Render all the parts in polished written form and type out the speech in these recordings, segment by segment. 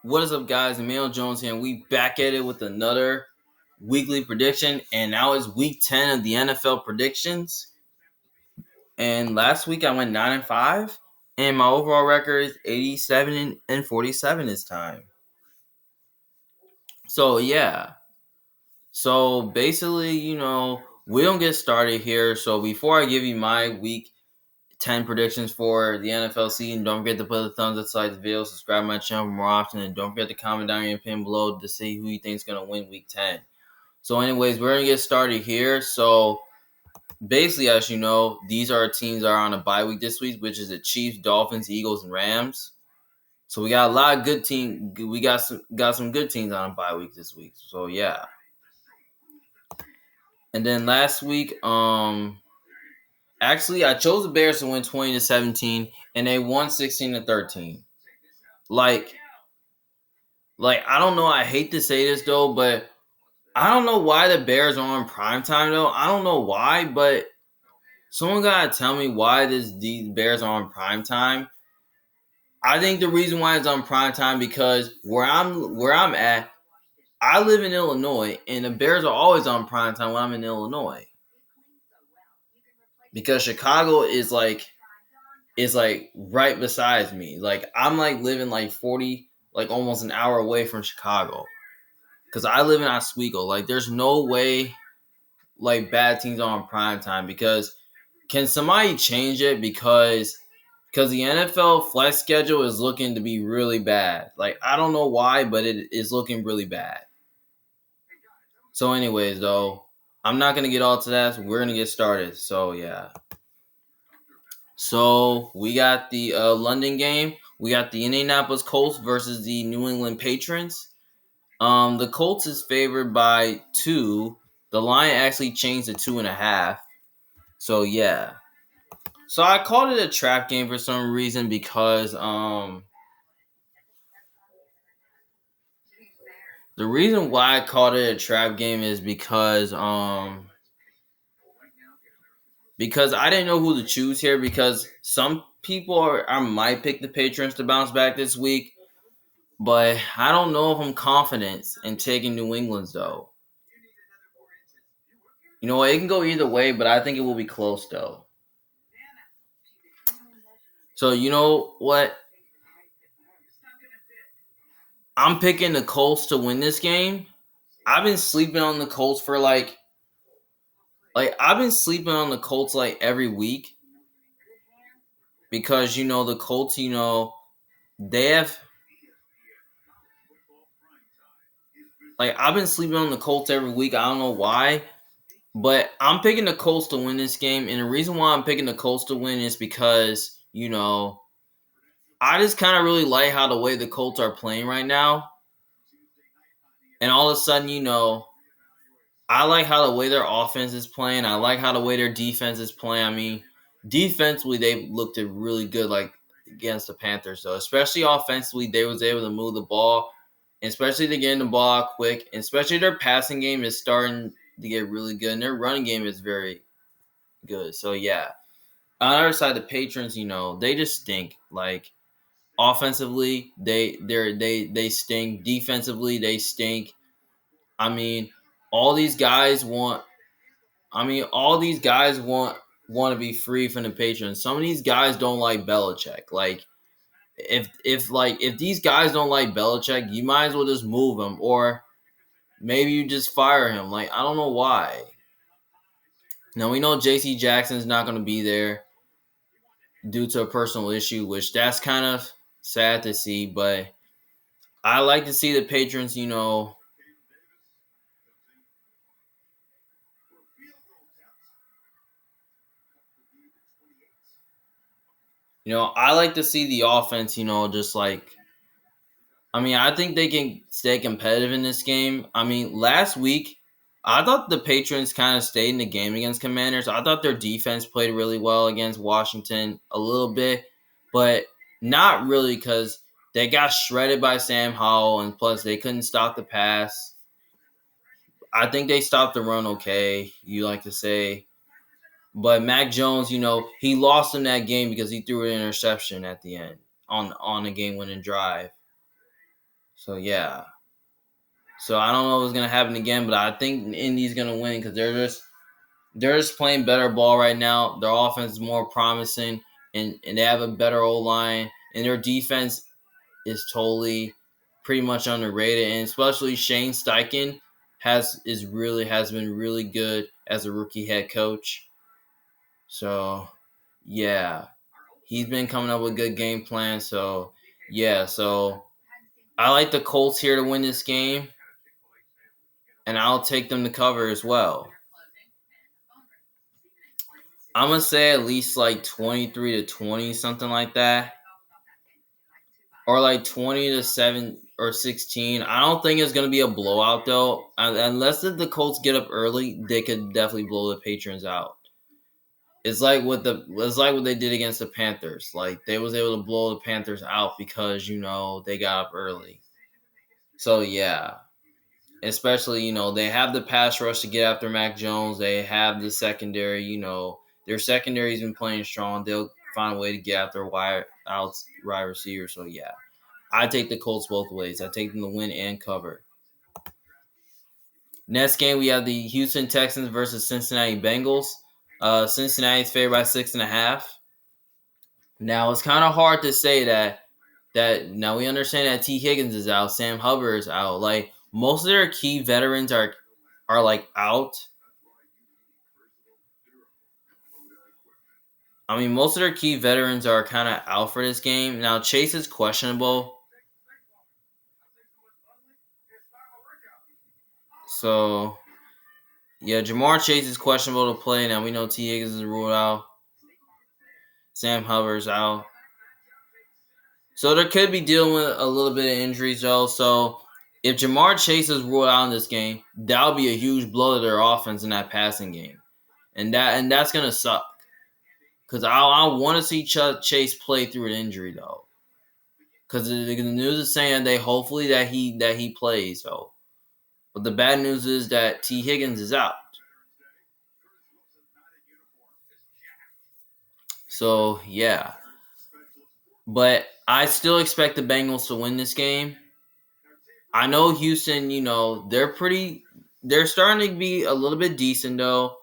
What is up, guys? Emmanuel Jones here, and we back at it with another weekly prediction. And now it's week 10 of the NFL predictions. And last week I went 9-5, and my overall record is 87-47 this time. So yeah. So basically, we don't get started here. So before I give you my week 10 predictions for the NFL season, don't forget to put a thumbs up inside the video, subscribe to my channel more often, and don't forget to comment down your opinion below to see who you think is going to win week 10. So anyways, we're going to get started here. So basically, as you know, these are teams that are on a bye week this week, which is the Chiefs, Dolphins, Eagles, and Rams. So we got a lot of good teams. We got some good teams on a bye week this week. So yeah. And then last week, actually I chose the Bears to win 20-17, and they won 16-13. Like I don't know. I hate to say this though, but I don't know why the Bears are on primetime though. I don't know why, but someone gotta tell me why these Bears are on primetime. I think the reason why it's on primetime because where I'm at, I live in Illinois, and the Bears are always on primetime when I'm in Illinois. Because Chicago is like right beside me. Like I'm like living like 40, like almost an hour away from Chicago. Cause I live in Oswego. Like there's no way like bad teams are on prime time. Because can somebody change it? Because the NFL flex schedule is looking to be really bad. Like I don't know why, but it is looking really bad. So anyways though, I'm not gonna get all to that. So we're gonna get started. So yeah. So we got the London game. We got the Indianapolis Colts versus the New England Patriots. The Colts is favored by 2. The line actually changed to 2.5. So yeah. So I called it a trap game for some reason because the reason why I called it a trap game is because I didn't know who to choose here because some people I might pick the Patriots to bounce back this week. But I don't know if I'm confident in taking New England's though. You know what? It can go either way, but I think it will be close though. So you know what? I'm picking the Colts to win this game. I've been sleeping on the Colts for like I've been sleeping on the Colts like every week because the Colts, they have like I've been sleeping on the Colts every week. I don't know why. But I'm picking the Colts to win this game, and the reason why I'm picking the Colts to win is because, I just kind of really like how the way the Colts are playing right now. And all of a sudden, I like how the way their offense is playing. I like how the way their defense is playing. I mean, defensively, they looked really good, like against the Panthers, though. Especially offensively, they was able to move the ball, especially to get the ball out quick. And especially their passing game is starting to get really good, and their running game is very good. So yeah. On the other side, the Patrons, they just stink. Like offensively, they stink. Defensively, they stink. I mean, all these guys want. All these guys want to be free from the Patrons. Some of these guys don't like Belichick. Like if these guys don't like Belichick, you might as well just move him, or maybe you just fire him. Like I don't know why. Now we know J.C. Jackson's not going to be there due to a personal issue, which that's kind of sad to see. But I like to see the patrons, I like to see the offense, just like I think they can stay competitive in this game. Last week I thought the Patrons kind of stayed in the game against Commanders. I thought their defense played really well against Washington a little bit, but not really because they got shredded by Sam Howell, and plus they couldn't stop the pass. I think they stopped the run okay, you like to say. But Mac Jones, he lost in that game because he threw an interception at the end on a game-winning drive. So yeah. So I don't know what's gonna happen again, but I think Indy's gonna win because they're just playing better ball right now. Their offense is more promising, and they have a better O line, and their defense is totally pretty much underrated, and especially Shane Steichen has been really good as a rookie head coach. So yeah, he's been coming up with good game plans. So yeah, so I like the Colts here to win this game, and I'll take them to cover as well. I'm gonna say at least like 23-20, something like that, or like 20-7 or 16. I don't think it's gonna be a blowout though, unless the Colts get up early. They could definitely blow the Patriots out. It's like what they did against the Panthers. Like they was able to blow the Panthers out because they got up early. So yeah, especially they have the pass rush to get after Mac Jones. They have the secondary. Their secondary's been playing strong. They'll find a way to get after wide receiver. So yeah, I take the Colts both ways. I take them to win and cover. Next game we have the Houston Texans versus Cincinnati Bengals. Cincinnati's favored by 6.5. Now it's kind of hard to say that now we understand that T Higgins is out, Sam Hubbard is out. Like most of their key veterans are like out. I mean, most of their key veterans are kind of out for this game. Now Chase is questionable, so yeah, Jamar Chase is questionable to play. Now we know T Higgins is ruled out. Sam Hubbard's out. So they could be dealing with a little bit of injuries though. So if Jamar Chase is ruled out in this game, that'll be a huge blow to their offense in that passing game, and that's gonna suck. Cause I want to see Chase play through an injury though. Cause the news is saying they hopefully that he plays though. But the bad news is that T Higgins is out. So yeah, but I still expect the Bengals to win this game. I know Houston, they're starting to be a little bit decent though.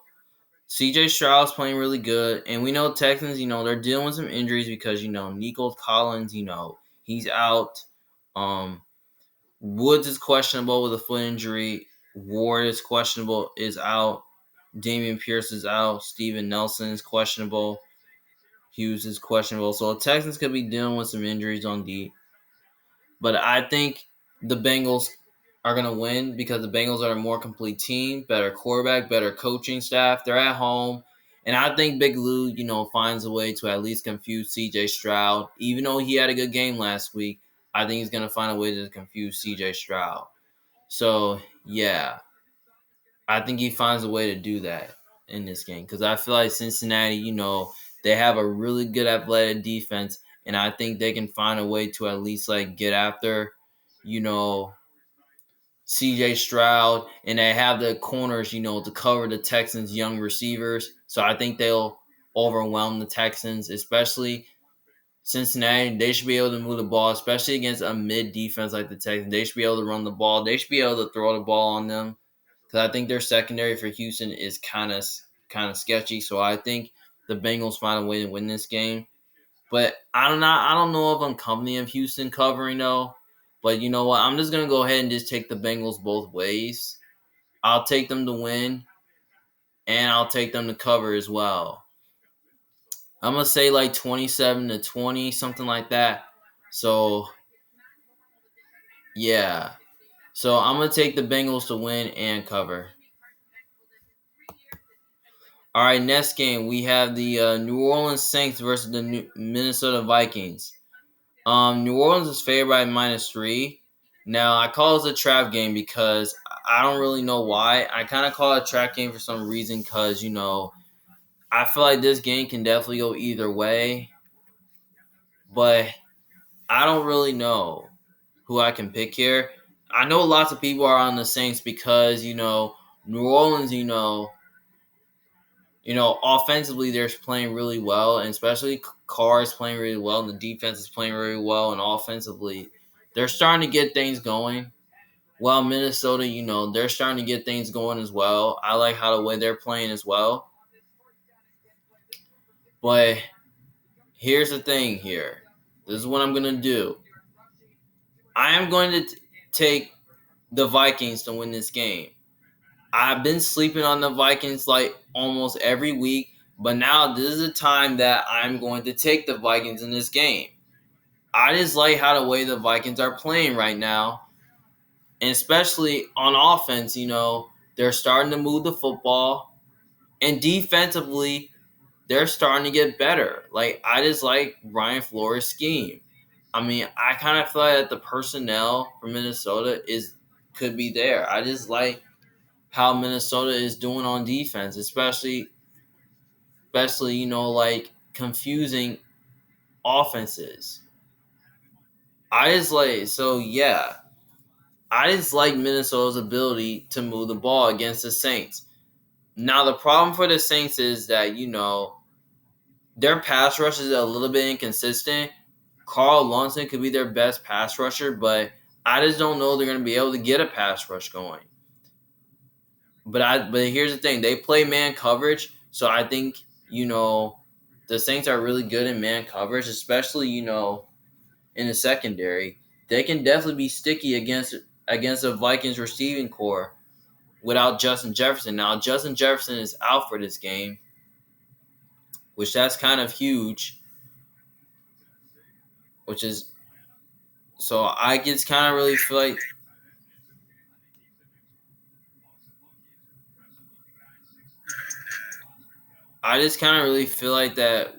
CJ Stroud's playing really good, and we know Texans, they're dealing with some injuries because Nico Collins, he's out. Um, Woods is questionable with a foot injury. Ward is questionable, is out. Damian Pierce is out. Steven Nelson is questionable. Hughes is questionable. So the Texans could be dealing with some injuries on D. But I think the Bengals are going to win because the Bengals are a more complete team, better quarterback, better coaching staff. They're at home. And I think Big Lou, finds a way to at least confuse CJ Stroud. Even though he had a good game last week, I think he's going to find a way to confuse CJ Stroud. So, yeah, I think he finds a way to do that in this game because I feel like Cincinnati, they have a really good athletic defense, and I think they can find a way to at least like get after, you know, CJ Stroud, and they have the corners, to cover the Texans' young receivers. So I think they'll overwhelm the Texans, especially Cincinnati. They should be able to move the ball, especially against a mid defense like the Texans. They should be able to run the ball. They should be able to throw the ball on them because I think their secondary for Houston is kind of sketchy. So I think the Bengals find a way to win this game. But I don't know if I'm company of Houston covering though. But you know what? I'm just gonna go ahead and just take the Bengals both ways. I'll take them to win, and I'll take them to cover as well. I'm gonna say like 27-20, something like that. So yeah. So I'm gonna take the Bengals to win and cover. All right, next game we have the New Orleans Saints versus the Minnesota Vikings. New Orleans is favored by -3. Now I call this a trap game because I don't really know why. I kind of call it a trap game for some reason because I feel like this game can definitely go either way, but I don't really know who I can pick here. I know lots of people are on the Saints because New Orleans, offensively they're playing really well, and especially Carr is playing really well, and the defense is playing really well, and offensively. they're starting to get things going. While Minnesota, they're starting to get things going as well. I like how the way they're playing as well. But here's the thing here. This is what I'm going to do. I am going to take the Vikings to win this game. I've been sleeping on the Vikings like almost every week, but now this is a time that I'm going to take the Vikings in this game. I just like how the way the Vikings are playing right now, and especially on offense, they're starting to move the football, and defensively, they're starting to get better. Like, I just like Brian Flores' scheme. I mean, I kind of feel like that the personnel for Minnesota could be there. I just like how Minnesota is doing on defense, especially like confusing offenses. I just like so yeah. I just like Minnesota's ability to move the ball against the Saints. Now the problem for the Saints is that their pass rush is a little bit inconsistent. Carl Lawson could be their best pass rusher, but I just don't know they're going to be able to get a pass rush going. But here's the thing: they play man coverage, so I think the Saints are really good in man coverage, especially in the secondary. They can definitely be sticky against the Vikings receiving core without Justin Jefferson. Now Justin Jefferson is out for this game, which that's kind of huge. Which is so I just kind of really feel like that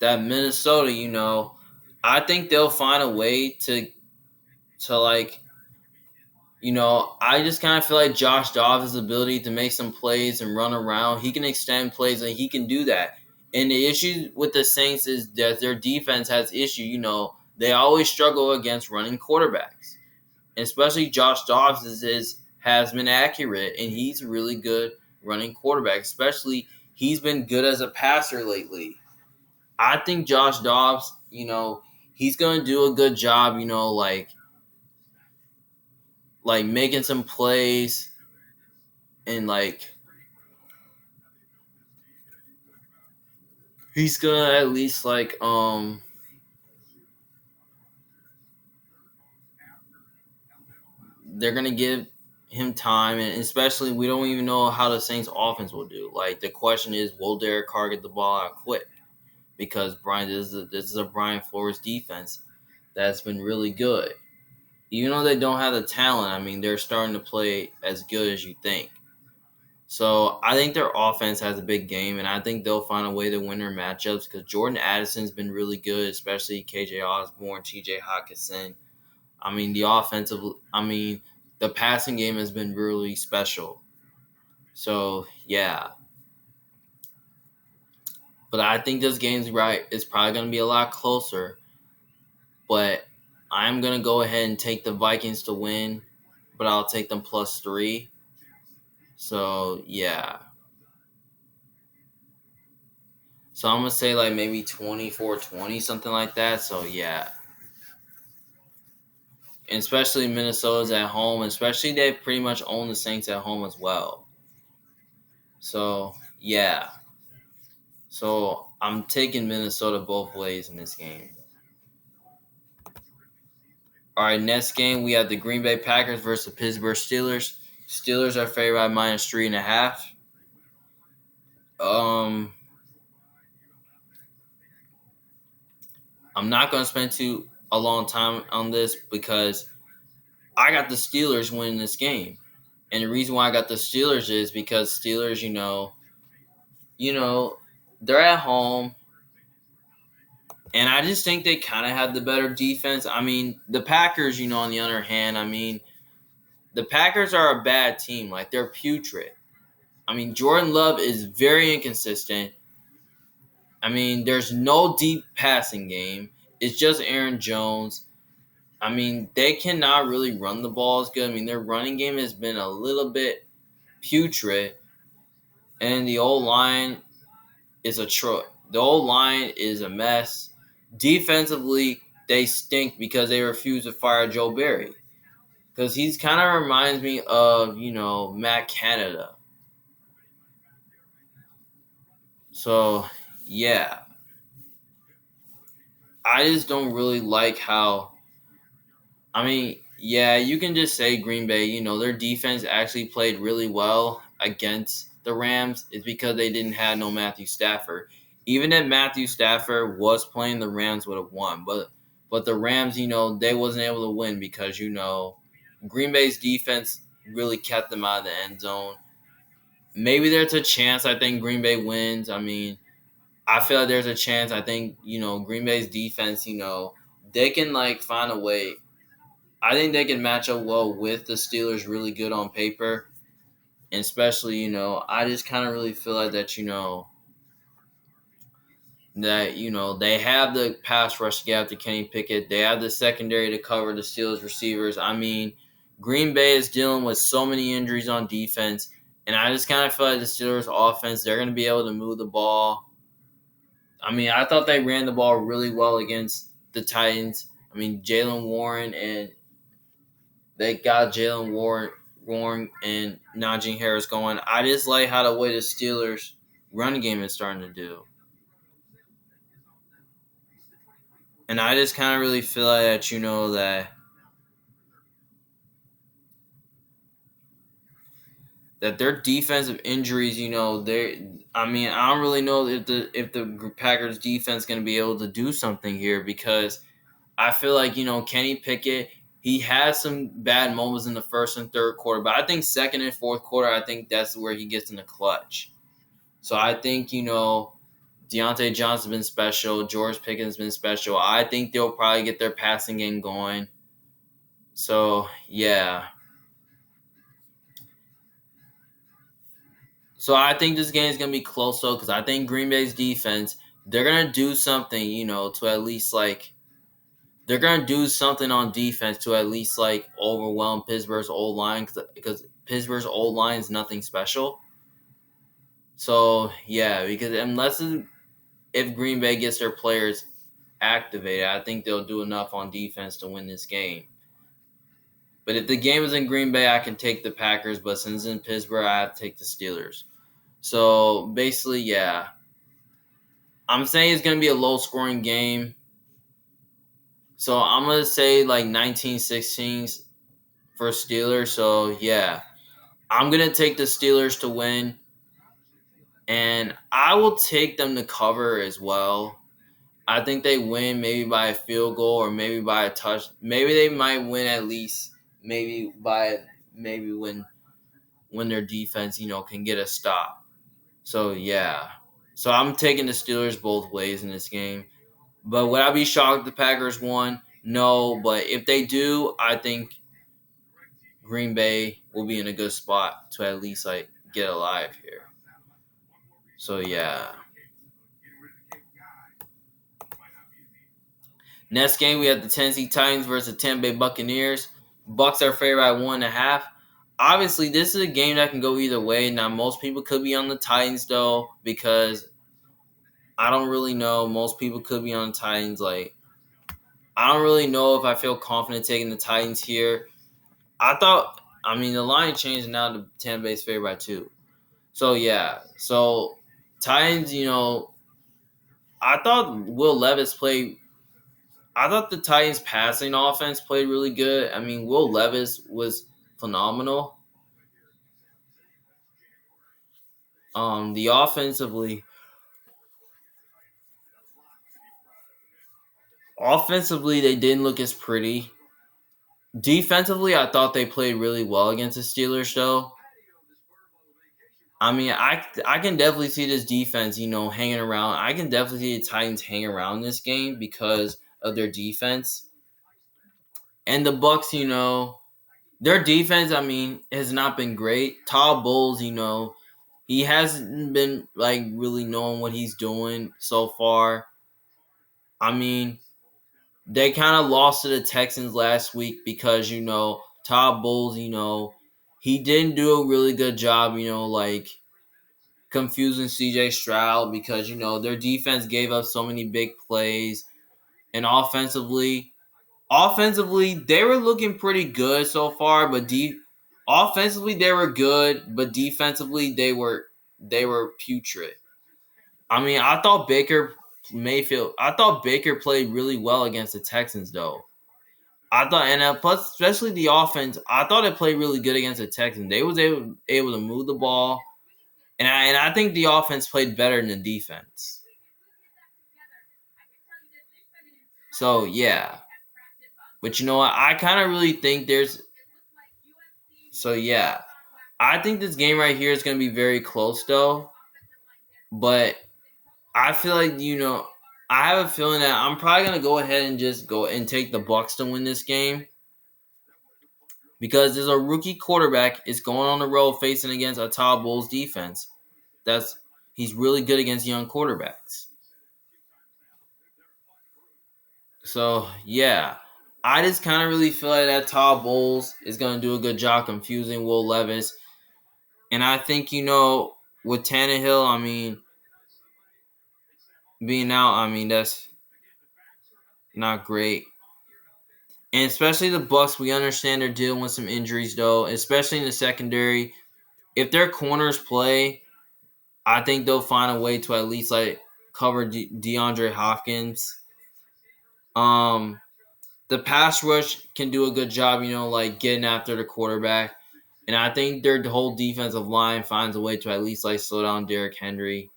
Minnesota, I think they'll find a way to like, I just kind of feel like Josh Dobbs' ability to make some plays and run around, he can extend plays and he can do that. And the issue with the Saints is that their defense has issue. They always struggle against running quarterbacks, and especially Josh Dobbs has been accurate and he's a really good running quarterback. Especially he's been good as a passer lately. I think Josh Dobbs, he's gonna do a good job, like making some plays and like he's gonna at least they're gonna give him time, and especially we don't even know how the Saints offense will do. Like the question is, will Derek Carr get the ball out quick? Because this is a Brian Flores defense that's been really good. Even though they don't have the talent, I mean, they're starting to play as good as you think. So I think their offense has a big game, and I think they'll find a way to win their matchups because Jordan Addison's been really good, especially KJ Osborne, TJ Hawkinson. I mean, the passing game has been really special. So yeah, but I think this game's right. It's probably going to be a lot closer, but I'm going to go ahead and take the Vikings to win, but I'll take them +3. So yeah. So I'm going to say like maybe 24-20, something like that. So yeah. And especially Minnesota's at home, especially they pretty much own the Saints at home as well. So yeah. So I'm taking Minnesota both ways in this game. All right, next game we have the Green Bay Packers versus the Pittsburgh Steelers. Steelers are favored by -3.5. I'm not going to spend a long time on this because I got the Steelers winning this game. And the reason why I got the Steelers is because Steelers, they're at home. And I just think they kind of have the better defense. I mean, the Packers, on the other hand, I mean, the Packers are a bad team. Like, they're putrid. I mean, Jordan Love is very inconsistent. I mean, there's no deep passing game. It's just Aaron Jones. I mean, they cannot really run the ball as good. I mean, their running game has been a little bit putrid. And the old line is a mess. Defensively, they stink because they refuse to fire Joe Barry. Because he's kind of reminds me of, Matt Canada. So, yeah. I just don't really like how. I mean, yeah, you can just say Green Bay, their defense actually played really well against the Rams. It's because they didn't have no Matthew Stafford. Even if Matthew Stafford was playing, the Rams would have won. But the Rams, they wasn't able to win because, Green Bay's defense really kept them out of the end zone. Maybe there's a chance I think Green Bay wins. I mean, I feel like there's a chance. I think, Green Bay's defense, they can like find a way. I think they can match up well with the Steelers really good on paper. And especially, I just kind of really feel like that, they have the pass rush to get after Kenny Pickett. They have the secondary to cover the Steelers receivers. I mean, Green Bay is dealing with so many injuries on defense. And I just kind of feel like the Steelers offense, they're going to be able to move the ball. I mean, I thought they ran the ball really well against the Titans. I mean, Jalen Warren and they got Warren and Najee Harris going. I just like how the way the Steelers run game is starting to do. And I just kind of really feel like that, that their defensive injuries, they I mean, I don't really know if the Packers defense going to be able to do something here because I feel like, Kenny Pickett, he has some bad moments in the first and third quarter, but I think second and fourth quarter, I think that's where he gets in the clutch. So I think, Deontay Johnson's been special. George Pickens been special. I think they'll probably get their passing game going. So, yeah. So I think this game is going to be close, though, because I think Green Bay's defense, they're going to do something, to at least, like, they're going to do something on defense to at least, like, overwhelm Pittsburgh's old line because Pittsburgh's old line is nothing special. So, yeah, because if Green Bay gets their players activated, I think they'll do enough on defense to win this game. But if the game is in Green Bay, I can take the Packers. But since it's in Pittsburgh, I have to take the Steelers. So, basically, yeah. I'm saying it's going to be a low-scoring game. So, I'm going to say, like, 19-16 for Steelers. So, yeah. I'm going to take the Steelers to win. And I will take them to cover as well. I think they win maybe by a field goal or maybe by a touch. Maybe they might win at least maybe when their defense, can get a stop. So, yeah. So, I'm taking the Steelers both ways in this game. But would I be shocked if the Packers won? No, but if they do, I think Green Bay will be in a good spot to at least like get alive here. So, yeah. Next game, we have the Tennessee Titans versus the Tampa Bay Buccaneers. Bucks are favored by 1.5. Obviously, this is a game that can go either way. Now, most people could be on the Titans, though, because I don't really know. Most people could be on the Titans. Like, I don't really know if I feel confident taking the Titans here. The line changed now to Tampa Bay's favored by 2. So, yeah. So, Titans, I thought Will Levis played. I thought the Titans' passing offense played really good. I mean, Will Levis was phenomenal. The offensively, they didn't look as pretty. Defensively, I thought they played really well against the Steelers, though. I mean, I can definitely see this defense, hanging around. I can definitely see the Titans hang around this game because of their defense. And the Bucks, their defense, I mean, has not been great. Todd Bowles, he hasn't been like really knowing what he's doing so far. I mean, they kind of lost to the Texans last week because, Todd Bowles, he didn't do a really good job, like confusing CJ Stroud because, their defense gave up so many big plays. and offensively they were looking pretty good so far, but offensively they were good, but defensively they were putrid. I mean, I thought Baker played really well against the Texans though. I thought, and plus, especially the offense, I thought it played really good against the Texans. They was able to move the ball, and I think the offense played better than the defense. So yeah, but you know what? I kind of really think there's. So yeah, I think this game right here is going to be very close though. But I feel like I have a feeling that I'm probably going to go ahead and just go and take the Bucks to win this game because there's a rookie quarterback is going on the road facing against a Todd Bowles defense. That's He's really good against young quarterbacks. So yeah, I just kind of really feel like that Todd Bowles is going to do a good job confusing Will Levis, and I think with Tannehill, I mean being out, I mean that's not great. And especially the Bucks, we understand they're dealing with some injuries though, especially in the secondary. If their corners play, I think they'll find a way to at least cover DeAndre Hopkins. Um, the pass rush can do a good job, getting after the quarterback. And I think their whole defensive line finds a way to at least slow down Derrick Henry.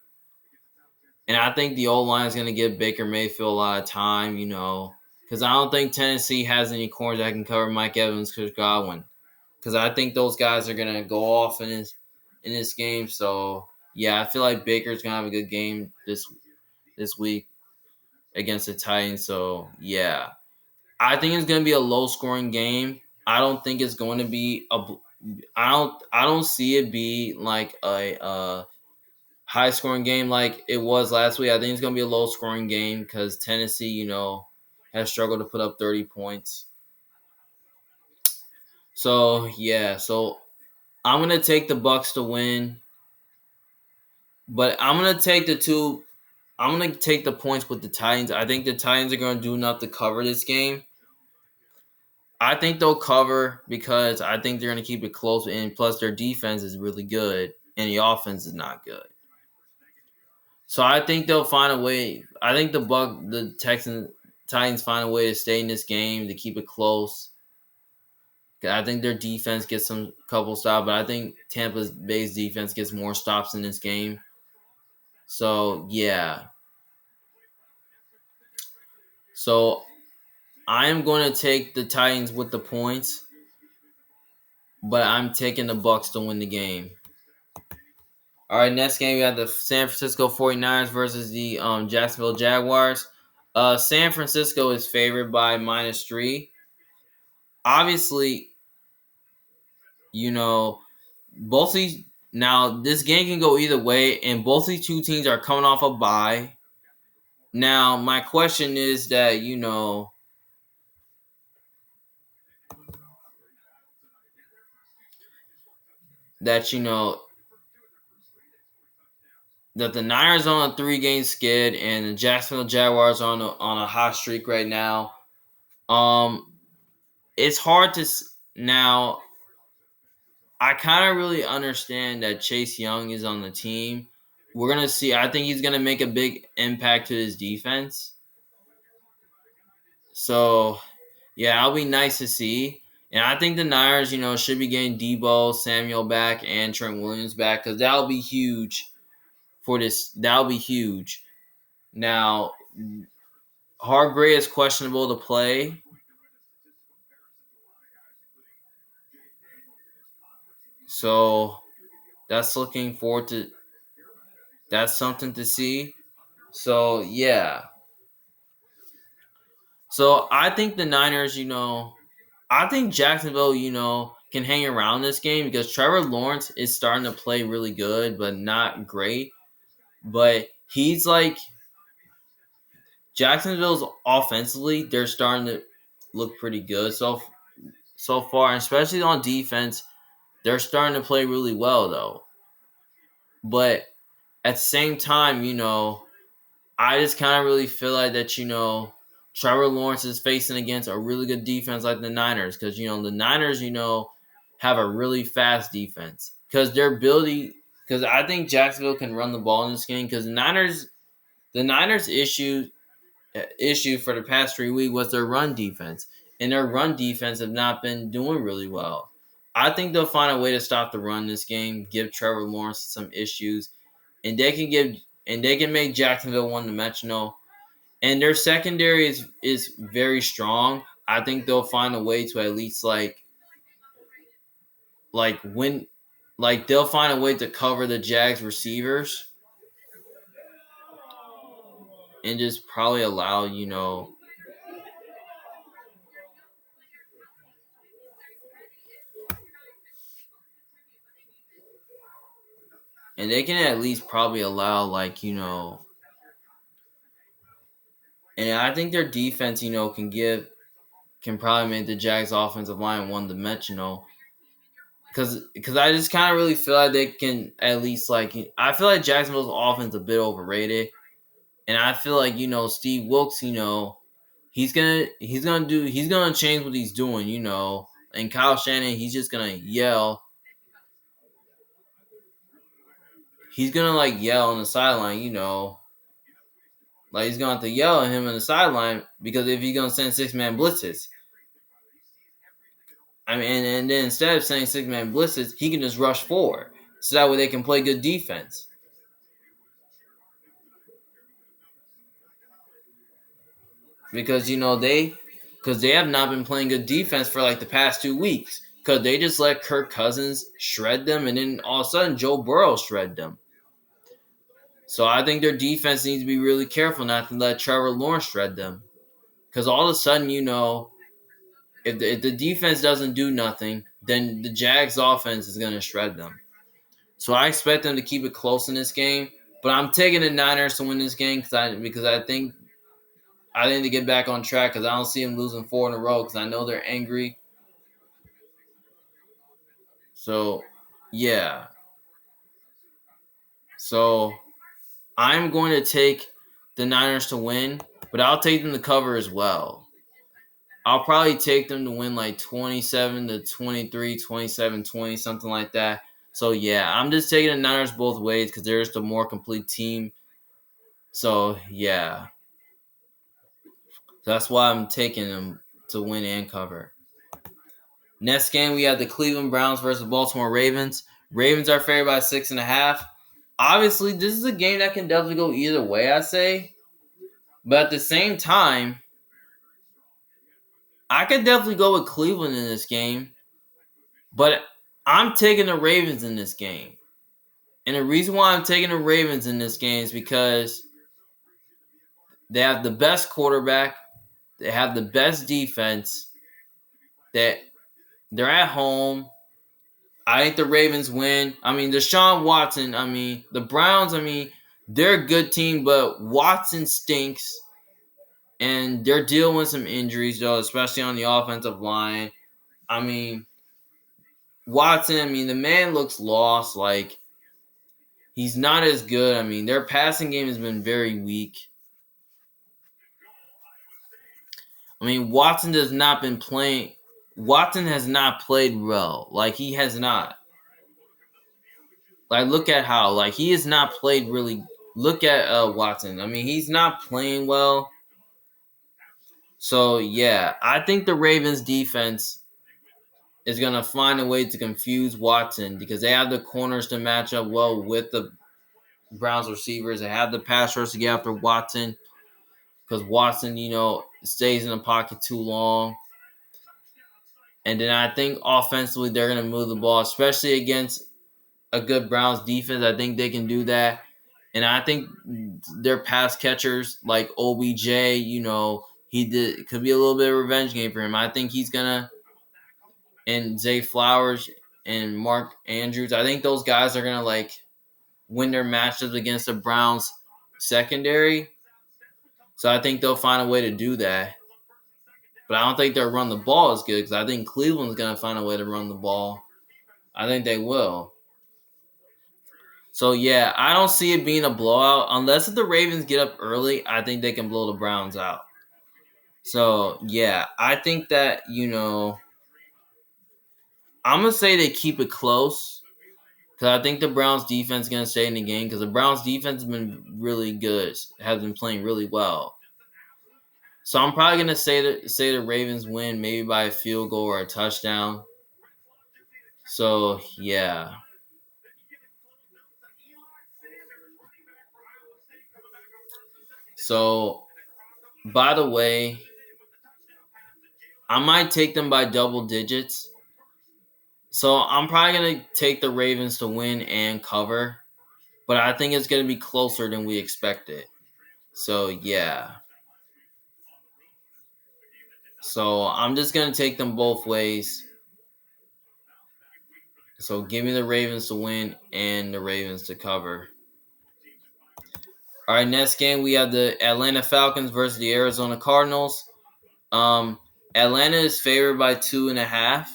And I think the O line is going to give Baker Mayfield a lot of time, because I don't think Tennessee has any corners that can cover Mike Evans, Chris Godwin. Because I think those guys are going to go off in this game. So yeah, I feel like Baker's going to have a good game this week against the Titans. So yeah, I think it's going to be a low scoring game. I don't think it's going to be I don't see it be like a high scoring game like it was last week. I think it's going to be a low scoring game because Tennessee, has struggled to put up 30 points. So yeah, so I'm going to take the Bucks to win, but I'm going to take the points with the Titans. I think the Titans are going to do enough to cover this game. I think they'll cover because I think they're going to keep it close, and plus their defense is really good and the offense is not good. So I think they'll find a way. I think the Titans find a way to stay in this game to keep it close. I think their defense gets some couple stops, but I think Tampa Bay's defense gets more stops in this game. So yeah. So I am going to take the Titans with the points, but I'm taking the Bucks to win the game. All right, next game we have the San Francisco 49ers versus the Jacksonville Jaguars. San Francisco is favored by -3. Obviously, both these now this game can go either way, and both these two teams are coming off a bye. Now, my question is that that that the Niners are on a 3-game skid and the Jacksonville Jaguars are on a hot streak right now. It's hard to now. I kind of really understand that Chase Young is on the team. We're gonna see. I think he's gonna make a big impact to his defense. So, yeah, that'll be nice to see. And I think the Niners, should be getting Debo Samuel back and Trent Williams back because that'll be huge for this. That'll be huge. Now, Hargrave is questionable to play. So that's looking forward to. That's something to see. So yeah. So I think the Niners, I think Jacksonville, can hang around this game because Trevor Lawrence is starting to play really good, but not great. But he's Jacksonville's offensively, they're starting to look pretty good so far, and especially on defense, they're starting to play really well though. But at the same time, I just kind of really feel like that, Trevor Lawrence is facing against a really good defense like the Niners, because the Niners have a really fast defense, because their ability. Because I think Jacksonville can run the ball in this game, because the Niners issue for the past 3 weeks was their run defense, and their run defense have not been doing really well. I think they'll find a way to stop the run this game, give Trevor Lawrence some issues, and they can make Jacksonville one-dimensional. And their secondary is very strong. I think they'll find a way to at least win, they'll find a way to cover the Jags receivers and just probably allow and they can at least probably allow and I think their defense can probably make the Jags offensive line one-dimensional. Because I just kind of really feel like they can at least I feel like Jacksonville's offense is a bit overrated, and I feel like Steve Wilkes he's gonna change what he's doing, and Kyle Shanahan, he's just gonna yell. He's gonna yell on the sideline, he's gonna have to yell at him on the sideline, because if he's gonna send 6-man blitzes. I mean, and then instead of saying 6-man blitzes, he can just rush forward, so that way they can play good defense. Because they have not been playing good defense for the past 2 weeks, because they just let Kirk Cousins shred them, and then all of a sudden Joe Burrow shred them. So I think their defense needs to be really careful not to let Trevor Lawrence shred them, because all of a sudden if the defense doesn't do nothing, then the Jags offense is going to shred them. So I expect them to keep it close in this game, but I'm taking the Niners to win this game because I think they get back on track, because I don't see them losing 4 in a row, because I know they're angry. So, yeah. So, I'm going to take the Niners to win, but I'll take them to cover as well. I'll probably take them to win 27-23, 27-20, something like that. So, yeah, I'm just taking the Niners both ways, because they're just a more complete team. So, yeah. That's why I'm taking them to win and cover. Next game, we have the Cleveland Browns versus Baltimore Ravens. Ravens are favored by 6.5. Obviously, this is a game that can definitely go either way, I say. But at the same time, I could definitely go with Cleveland in this game. But I'm taking the Ravens in this game. And the reason why I'm taking the Ravens in this game is because they have the best quarterback. They have the best defense. They're at home. I think the Ravens win. I mean, Deshaun Watson, the Browns, they're a good team, but Watson stinks. And they're dealing with some injuries, though, especially on the offensive line. Watson, the man looks lost. He's not as good. Their passing game has been very weak. Watson has not been playing. Watson has not played well. He has not. Look at how. He has not played really. Look at Watson. He's not playing well. So, yeah, I think the Ravens defense is going to find a way to confuse Watson, because they have the corners to match up well with the Browns receivers. They have the pass rush to get after Watson, because Watson, stays in the pocket too long. And then I think offensively they're going to move the ball, especially against a good Browns defense. I think they can do that. And I think their pass catchers like OBJ, it could be a little bit of a revenge game for him. I think he's going to, and Zay Flowers and Mark Andrews, I think those guys are going to win their matchups against the Browns secondary. So I think they'll find a way to do that. But I don't think they'll run the ball as good, because I think Cleveland's going to find a way to run the ball. I think they will. So, yeah, I don't see it being a blowout. Unless if the Ravens get up early, I think they can blow the Browns out. So yeah, I think that I'm gonna say they keep it close because I think the Browns defense is gonna stay in the game because the Browns defense has been really good, has been playing really well. So I'm probably gonna say the Ravens win maybe by a field goal or a touchdown. So yeah. So by the way, I might take them by double digits. So I'm probably gonna take the Ravens to win and cover, but I think it's gonna be closer than we expected. So yeah. So I'm just gonna take them both ways. So give me the Ravens to win and the Ravens to cover. All right, next game we have the Atlanta Falcons versus the Arizona Cardinals. Um, Atlanta is favored by 2.5.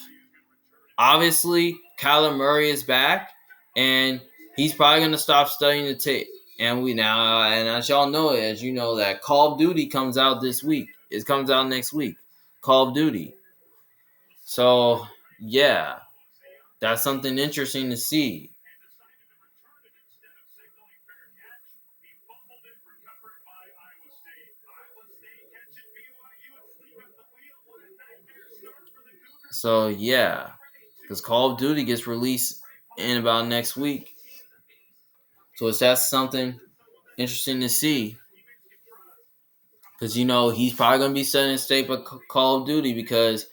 Obviously, Kyler Murray is back, and he's probably going to stop studying the tape. And and as y'all know, as you know, that Call of Duty comes out this week. It comes out next week. Call of Duty. So yeah, that's something interesting to see. So yeah, because Call of Duty gets released in about next week. So it's that's something interesting to see. Because he's probably gonna be setting a state for Call of Duty because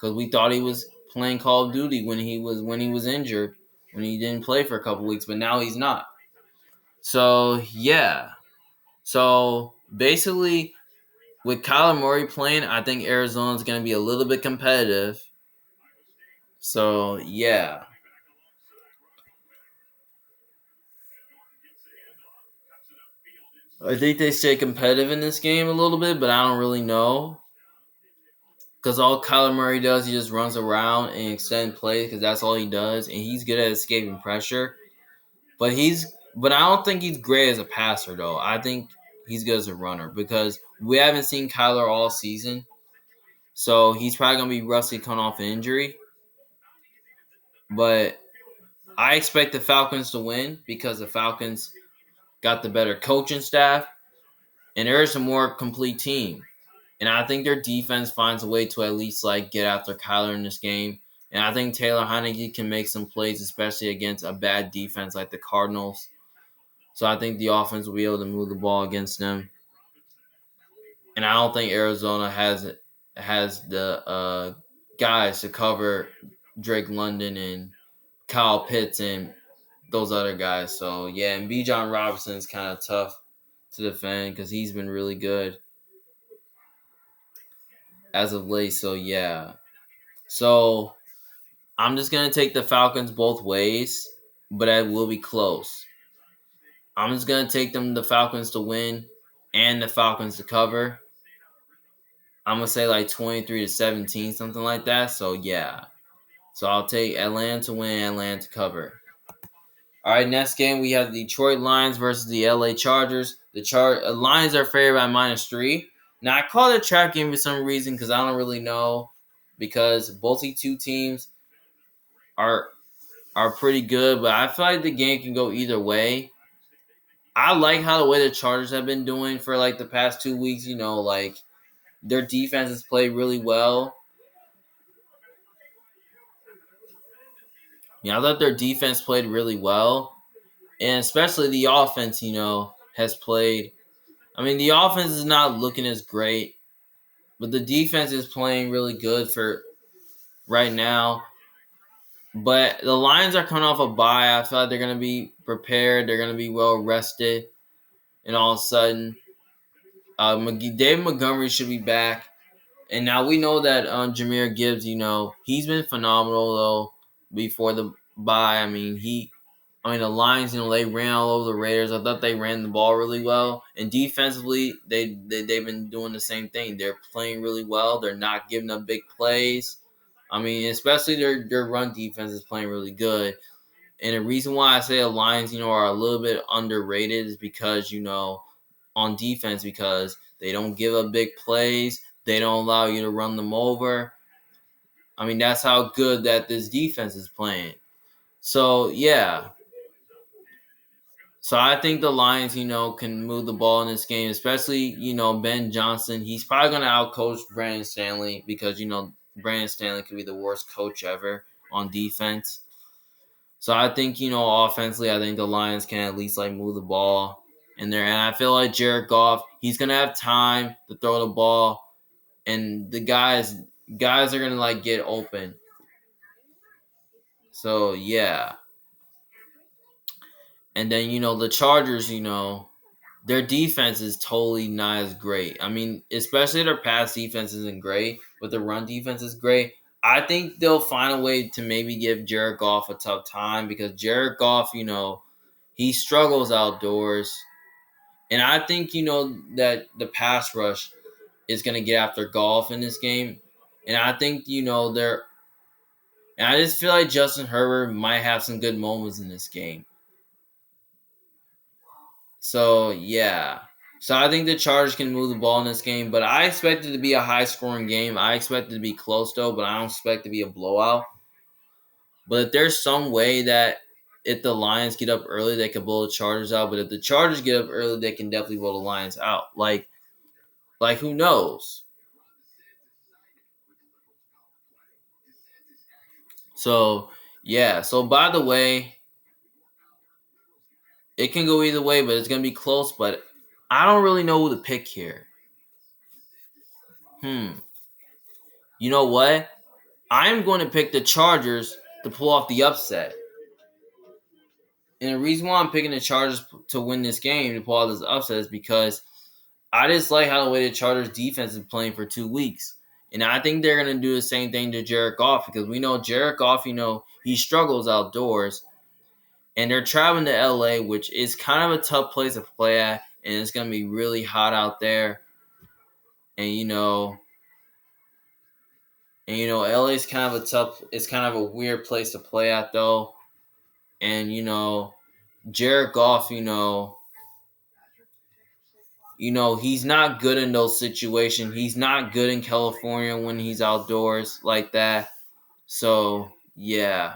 we thought he was playing Call of Duty when he was injured, when he didn't play for a couple weeks, but now he's not. So yeah. So basically, with Kyler Murray playing, I think Arizona's gonna be a little bit competitive. So yeah. I think they stay competitive in this game a little bit, but I don't really know. Because all Kyler Murray does, he just runs around and extend plays because that's all he does, and he's good at escaping pressure. But but I don't think he's great as a passer though. I think he's good as a runner because we haven't seen Kyler all season, so he's probably gonna be rusty coming off an injury. But I expect the Falcons to win because the Falcons got the better coaching staff, and there is a more complete team. And I think their defense finds a way to at least get after Kyler in this game. And I think Taylor Heineke can make some plays, especially against a bad defense like the Cardinals. So I think the offense will be able to move the ball against them. And I don't think Arizona has the guys to cover Drake London and Kyle Pitts and those other guys. So yeah, and Bijan Robinson is kind of tough to defend because he's been really good as of late. So yeah, so I'm just gonna take the Falcons both ways, but it will be close. I'm just gonna take the Falcons to win and the Falcons to cover. I'm gonna say 23-17, something like that. So yeah. So I'll take Atlanta to win, Atlanta to cover. All right, next game we have the Detroit Lions versus the LA Chargers. The Lions are favored by -3. Now I call it a trap game for some reason because I don't really know because both these two teams are are pretty good, but I feel like the game can go either way. I like how the way the Chargers have been doing for the past 2 weeks. Their defense has played really well. I thought their defense played really well, and especially the offense. Has played. I mean, the offense is not looking as great, but the defense is playing really good for right now. But the Lions are coming off a bye. I feel like they're going to be prepared. They're going to be well rested, and all of a sudden, David Montgomery should be back. And now we know that Jahmyr Gibbs, he's been phenomenal though before the bye. The Lions, they ran all over the Raiders. I thought they ran the ball really well, and defensively, they've been doing the same thing. They're playing really well. They're not giving up big plays. Especially their run defense is playing really good. And the reason why I say the Lions, are a little bit underrated is because on defense because they don't give up big plays. They don't allow you to run them over. I mean, that's how good that this defense is playing. So, yeah. So I think the Lions, can move the ball in this game, especially, Ben Johnson. He's probably going to outcoach Brandon Stanley because, Brandon Stanley could be the worst coach ever on defense. So I think, offensively, I think the Lions can at least, move the ball in there. And I feel like Jared Goff, he's going to have time to throw the ball. And the guys are going to, get open. So, yeah. And then, the Chargers, their defense is totally not as great. I mean, especially their pass defense isn't great, but the run defense is great. I think they'll find a way to maybe give Jared Goff a tough time because Jared Goff, he struggles outdoors. And I think, that the pass rush is going to get after Goff in this game. And I think, and I just feel like Justin Herbert might have some good moments in this game. So, yeah. So, I think the Chargers can move the ball in this game, but I expect it to be a high-scoring game. I expect it to be close, though, but I don't expect it to be a blowout. But if there's some way that if the Lions get up early, they can blow the Chargers out. But if the Chargers get up early, they can definitely blow the Lions out. Like who knows? So, yeah. So, by the way, it can go either way, but it's going to be close. But I don't really know who to pick here. You know what? I'm going to pick the Chargers to pull off the upset. And the reason why I'm picking the Chargers to win this game, to pull off this upset, is because I just like how the way the Chargers defense is playing for 2 weeks. And I think they're going to do the same thing to Jared Goff because we know Jared Goff, he struggles outdoors. And they're traveling to LA, which is kind of a tough place to play at. And it's going to be really hot out there. And, LA is kind of it's kind of a weird place to play at, though. And, Jared Goff, he's not good in those situations. He's not good in California when he's outdoors like that. So, yeah.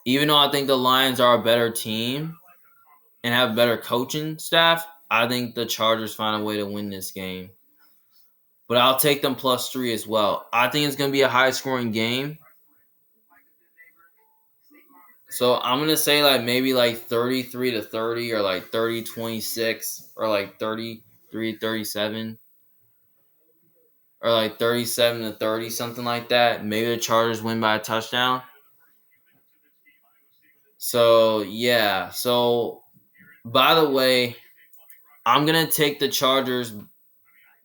Even though I think the Lions are a better team and have a better coaching staff, I think the Chargers find a way to win this game. But I'll take them +3 as well. I think it's going to be a high-scoring game. So I'm going to say maybe 33-30 or 30-26 or 33-37 or 37-30, something like that. Maybe the Chargers win by a touchdown. So, yeah. So, by the way, I'm going to take the Chargers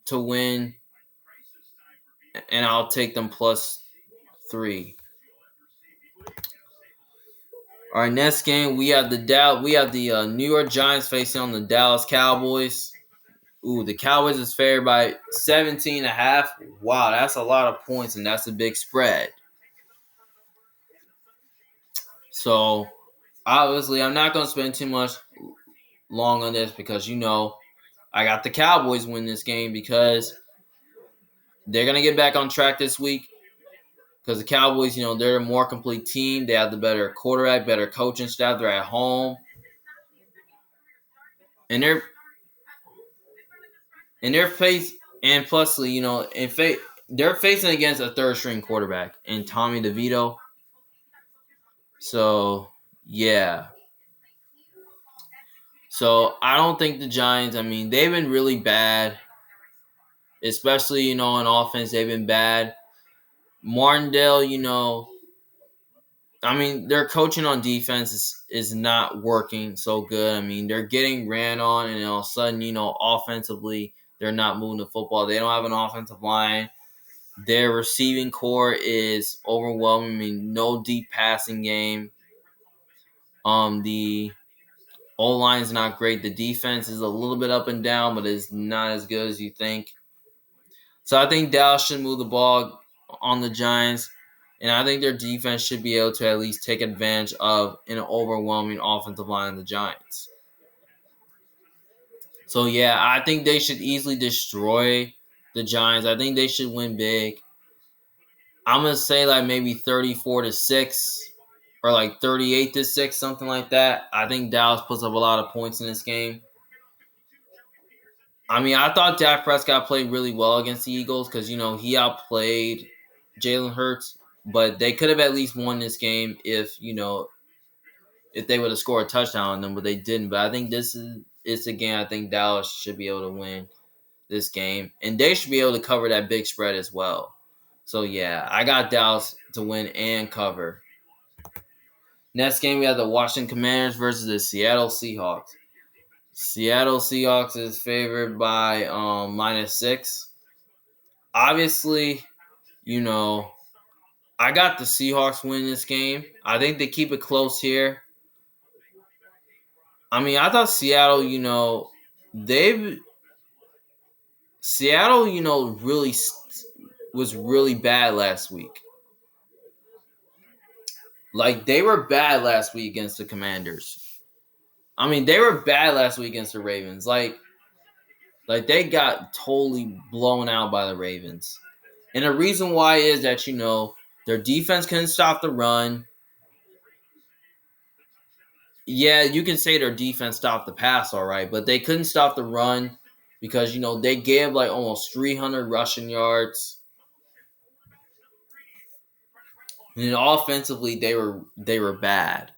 to win, and I'll take them +3. All right, next game we have the New York Giants facing on the Dallas Cowboys. Ooh, the Cowboys is favored by 17.5. Wow, that's a lot of points, and that's a big spread. So, obviously, I'm not going to spend too much long on this because, I got the Cowboys win this game because they're going to get back on track this week because the Cowboys, they're a more complete team. They have the better quarterback, better coaching staff. They're at home. And they're facing, and plusly, they're facing against a third-string quarterback in Tommy DeVito. So, yeah. So, I don't think the Giants, they've been really bad. Especially, on offense, they've been bad. Martindale, their coaching on defense is not working so good. They're getting ran on, and all of a sudden, offensively, they're not moving the football. They don't have an offensive line. Their receiving core is overwhelming. No deep passing game. The O-line is not great. The defense is a little bit up and down, but it's not as good as you think. So I think Dallas should move the ball on the Giants, and I think their defense should be able to at least take advantage of an overwhelming offensive line of the Giants. So yeah, I think they should easily destroy the Giants. I think they should win big. I'm gonna say like maybe 34-6 or like 38-6, something like that. I think Dallas puts up a lot of points in this game. I mean, I thought Dak Prescott played really well against the Eagles because he outplayed Jalen Hurts, but they could have at least won this game if they would have scored a touchdown on them, but they didn't. But I think this is it's a game I think Dallas should be able to win this game, and they should be able to cover that big spread as well. So yeah, I got Dallas to win and cover. Next game, we have the Washington Commanders versus the Seattle Seahawks. Seattle Seahawks is favored by -6. Obviously, you know, I got the Seahawks winning this game. I think they keep it close here. I mean, I thought they've Seattle, really was really bad last week. Like they were bad last week against the Commanders. I mean, they were bad last week against the Ravens. Like they got totally blown out by the Ravens. And the reason why is that their defense couldn't stop the run. Yeah, you can say their defense stopped the pass all right, but they couldn't stop the run because they gave like almost 300 rushing yards. And offensively they were bad.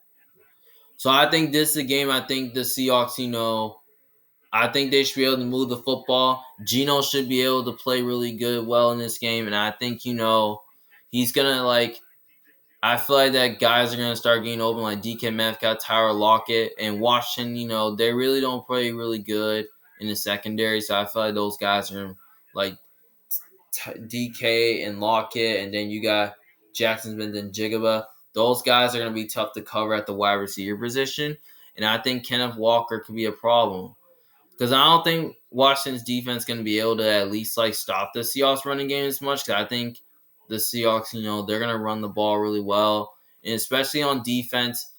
So I think this is a game I think the Seahawks, I think they should be able to move the football. Geno should be able to play really well in this game, and I think he's gonna I feel like that guys are gonna start getting open like DK Metcalf, Tyler Lockett, and Washington. They really don't play really good in the secondary, so I feel like those guys are like DK and Lockett, and then you got Jackson Smith and Jigaba. Those guys are gonna be tough to cover at the wide receiver position, and I think Kenneth Walker could be a problem. Because I don't think Washington's defense is going to be able to at least stop the Seahawks running game as much. Because I think the Seahawks, they're going to run the ball really well, and especially on defense,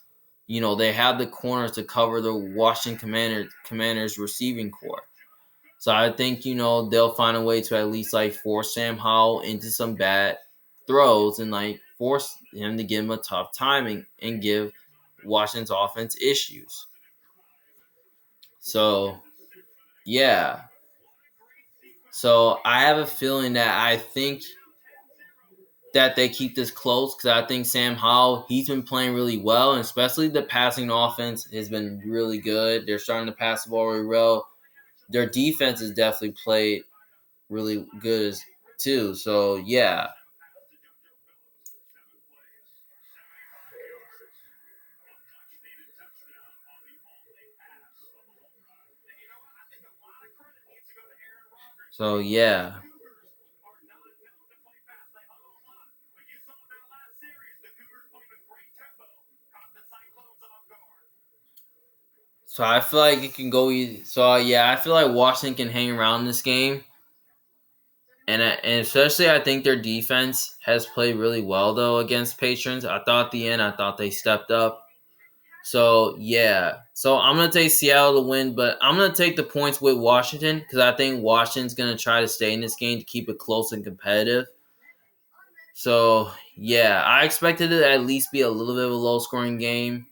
they have the corners to cover the Washington Commanders receiving core. So I think they'll find a way to at least force Sam Howell into some bad throws and force him to give him a tough time and give Washington's offense issues. So yeah. So I have a feeling that I think that they keep this close because I think Sam Howell, he's been playing really well, and especially the passing offense has been really good. They're starting to pass the ball really well. Their defense has definitely played really good too. So yeah. So yeah. So I feel like it can go easy. So yeah, I feel like Washington can hang around this game. And especially, I think their defense has played really well though against Patrons. I thought at the end, I thought they stepped up. So yeah, so I'm gonna take Seattle to win, but I'm gonna take the points with Washington because I think Washington's gonna try to stay in this game to keep it close and competitive. So yeah, I expected it to at least be a little bit of a low scoring game,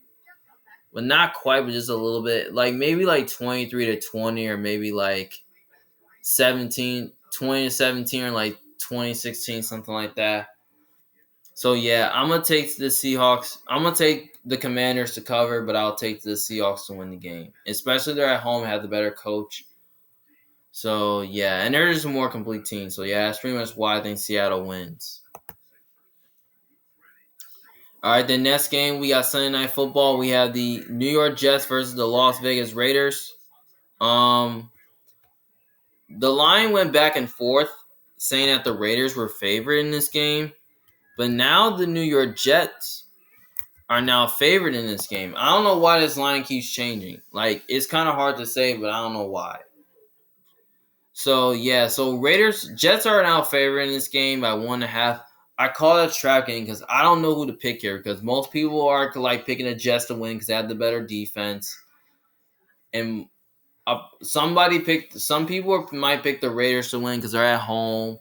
but not quite, but just a little bit, like maybe 23-20 or maybe 20-17 or 20-16, something like that. So yeah, I'm gonna take the Seahawks. I'm gonna take the Commanders to cover, but I'll take the Seahawks to win the game. Especially they're at home, have the better coach. So yeah, and they're just a more complete team. So yeah, that's pretty much why I think Seattle wins. All right, the next game we got Sunday Night Football. We have the New York Jets versus the Las Vegas Raiders. Um, the line went back and forth, saying that the Raiders were favored in this game, but now the New York Jets are now favored in this game. I don't know why this line keeps changing. It's kind of hard to say, but I don't know why. So yeah, so Jets are now favored in this game by 1.5. I call it a trap game because I don't know who to pick here because most people are picking the Jets to win because they have the better defense, and some people might pick the Raiders to win because they're at home,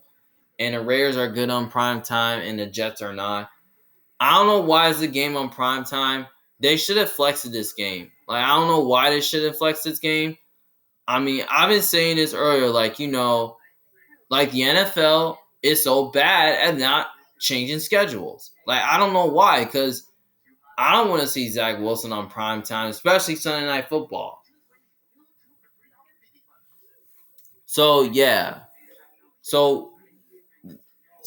and the Raiders are good on prime time, and the Jets are not. I don't know why is the game on prime time. They should have flexed this game. Like, I don't know why they should have flexed this game. I mean, I've been saying this earlier, like, like the NFL is so bad at not changing schedules. Like, I don't know why, because I don't want to see Zach Wilson on prime time, especially Sunday Night Football. So yeah, so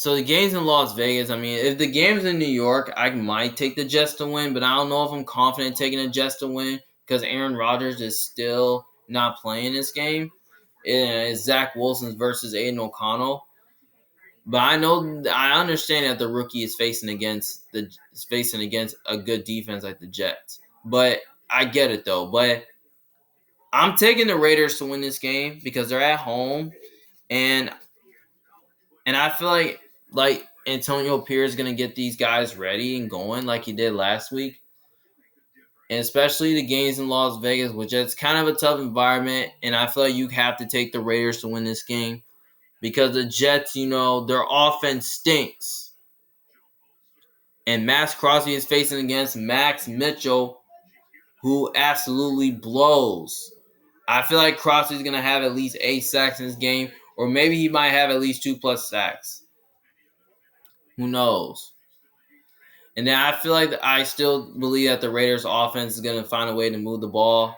the game's in Las Vegas. I mean, if the game's in New York, I might take the Jets to win, but I don't know if I'm confident taking the Jets to win because Aaron Rodgers is still not playing this game. It's Zach Wilson versus Aiden O'Connell. But I understand that the rookie is facing against a good defense like the Jets. But I get it though. But I'm taking the Raiders to win this game because they're at home, and I feel like Antonio Pierce is gonna get these guys ready and going like he did last week. And especially the games in Las Vegas, which is kind of a tough environment, and I feel like you have to take the Raiders to win this game because the Jets, their offense stinks. And Max Crosby is facing against Max Mitchell, who absolutely blows. I feel like Crosby's going to have at least 8 sacks in this game, or maybe he might have at least 2+ sacks. Who knows? And then I still believe that the Raiders' offense is going to find a way to move the ball.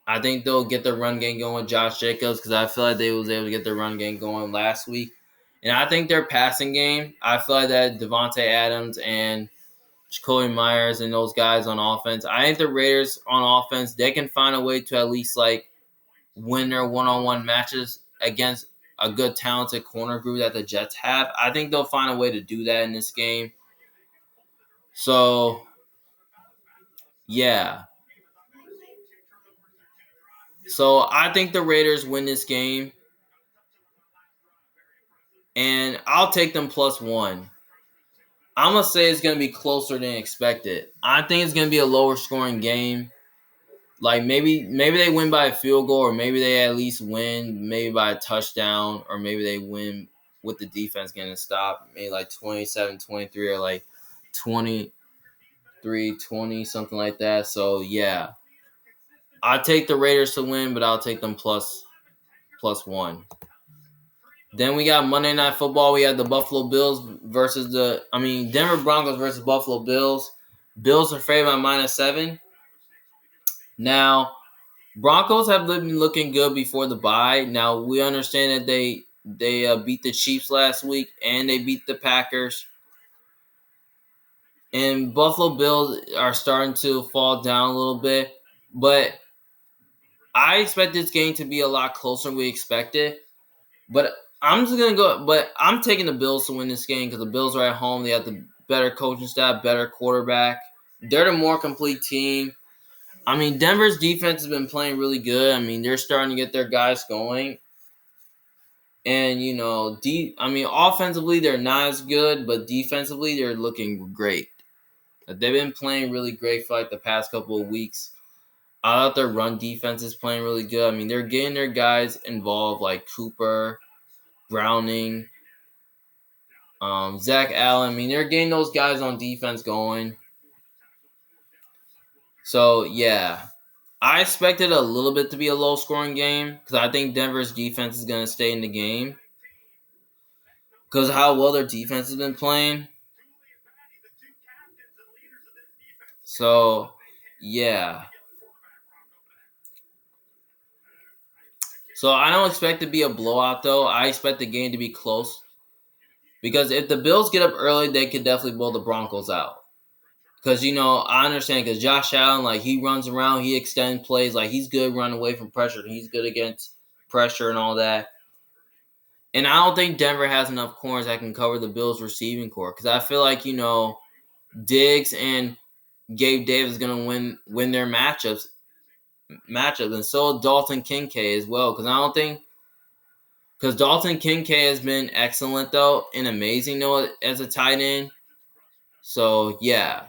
I think they'll get their run game going with Josh Jacobs because I feel like they was able to get their run game going last week. And I think their passing game, I feel like that Devontae Adams and Jacoby Myers and those guys on offense, I think the Raiders on offense, they can find a way to at least win their one-on-one matches against a good talented corner group that the Jets have. I think they'll find a way to do that in this game. So, yeah. So, I think the Raiders win this game. And I'll take them +1. I'm going to say it's going to be closer than expected. I think it's going to be a lower scoring game. Like maybe they win by a field goal, or maybe they at least win maybe by a touchdown, or maybe they win with the defense getting a stop, maybe like 27-23 or like 23-20, something like that. So yeah, I take the Raiders to win, but I'll take them +1. Then we got Monday Night Football. We had the Buffalo Bills Denver Broncos versus Buffalo Bills. Bills are favored by -7. Now, Broncos have been looking good before the bye. Now, we understand that they beat the Chiefs last week and they beat the Packers. And Buffalo Bills are starting to fall down a little bit. But I expect this game to be a lot closer than we expected. But I'm taking the Bills to win this game because the Bills are at home. They have the better coaching staff, better quarterback. They're the more complete team. I mean, Denver's defense has been playing really good. I mean, they're starting to get their guys going. And, offensively, they're not as good, but defensively, they're looking great. They've been playing really great for the past couple of weeks. I thought their run defense is playing really good. I mean, they're getting their guys involved like Cooper, Browning, Zach Allen. I mean, they're getting those guys on defense going. So, yeah. I expected a little bit to be a low-scoring game because I think Denver's defense is going to stay in the game because of how well their defense has been playing. So, yeah. So, I don't expect it to be a blowout, though. I expect the game to be close because if the Bills get up early, they could definitely blow the Broncos out. Because, I understand because Josh Allen, he runs around, he extends plays. He's good running away from pressure. He's good against pressure and all that. And I don't think Denver has enough corners that can cover the Bills' receiving core. Because I feel like, Diggs and Gabe Davis is going to win their matchups. And so Dalton Kincaid as well. Because Dalton Kincaid has been excellent, though, and amazing, though, as a tight end. So, yeah.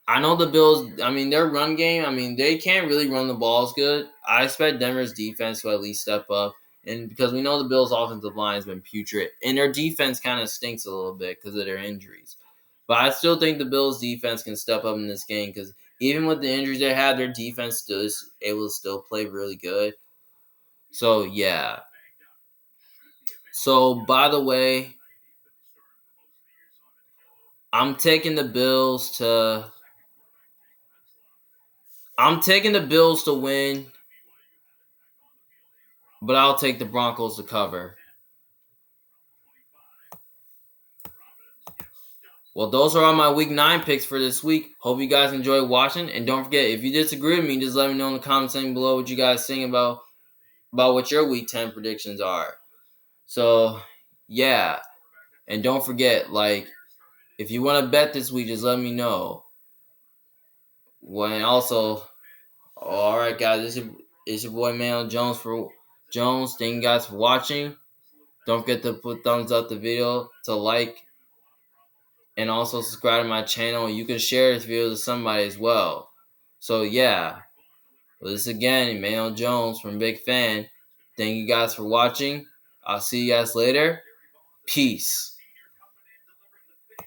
I know the Bills. I mean, their run game. I mean, they can't really run the balls good. I expect Denver's defense to at least step up, and because we know the Bills' offensive line has been putrid, and their defense kind of stinks a little bit because of their injuries. But I still think the Bills' defense can step up in this game because even with the injuries they had, their defense still is able to still play really good. So yeah. So by the way, I'm taking the Bills to. I'm taking the Bills to win, but I'll take the Broncos to cover. Well, those are all my week 9 picks for this week. Hope you guys enjoy watching. And don't forget, if you disagree with me, just let me know in the comments section below what you guys think about what your week 10 predictions are. So, yeah. And don't forget, like, if you want to bet this week, just let me know. Well, and also, all right, guys, it's your boy Manuel Jones for Jones. Thank you guys for watching. Don't forget to put thumbs up the video, to like, and also subscribe to my channel. You can share this video to somebody as well. So yeah, well, this again, Emmanuel Jones from Big Fan. Thank you guys for watching. I'll see you guys later. Peace.